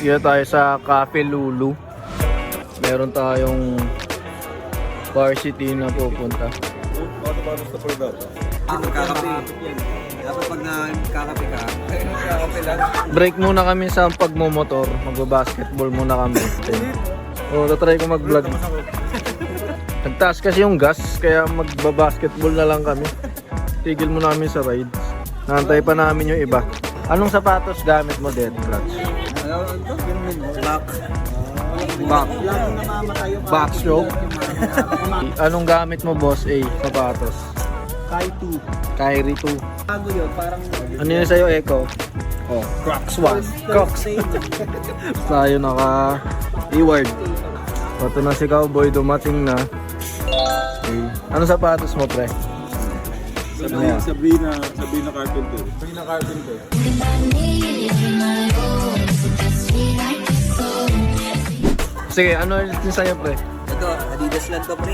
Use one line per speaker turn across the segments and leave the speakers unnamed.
Dito tayo sa Cafe Lulu. Meron tayong varsity na pupunta.
Kakape. Dapat pag nakakape ka, kakape lang.
Break muna kami sa pagmumotor. Magbabasketball muna kami. O, tatry ko mag-vlog. Nagtaas kasi yung gas, kaya magbabasketball na lang kami. Tigil muna kami sa rides. Nantay pa namin yung iba. Anong sapatos gamit mo, Dead Clutch?
Back.
Backstroke? Anong gamit mo, Boss A, sapatos? Kyrie 2.
Bago yun, parang...
Ano yun sa'yo, Echo? Oh, Crocs 1. Crocs. Tayo naka E-word. Ito na si Cowboy, dumating na. Okay. Anong sapatos mo, pre?
Sabrina Carpenter.
Sige, ano yung sa'yo, pre?
Ito, Adidas lang to, pre.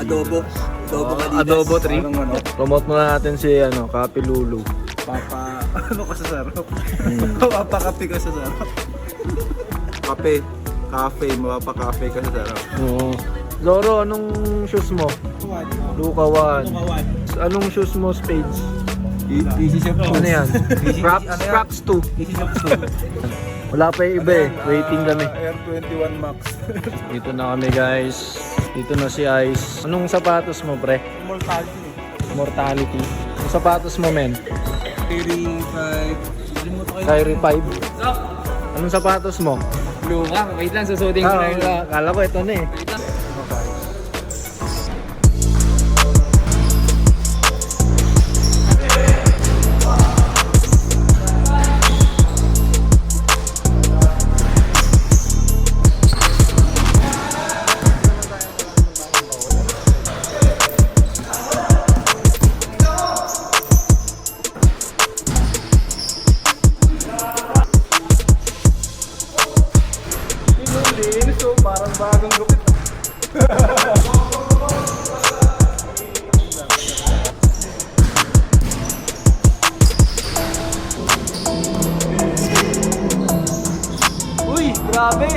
Adobo Adidas.
Adobo 3.
Parang ano,
Promote muna natin si Cafe Lulu.
ano ka sa sarap? Mapapakape ka sa sarap. Cafe, mapapakape ka sa sarap.
Oo. Zoro, anong shoes mo? Luka 1. Anong shoes mo, Spades?
Easy Shop
Ano yan? Crocs 2. Wala pa yung iba eh. Waiting kami.
Air 21 Max.
Dito na kami, guys. Dito na si Ice. Anong sapatos mo, pre? Mortality. Anong sapatos mo, men? Kyrie 5. Anong sapatos mo?
Luka, wait lang, susutin ko na yun.
Kala ko ito na eh. Parang bagong gupit. Uy, grabe!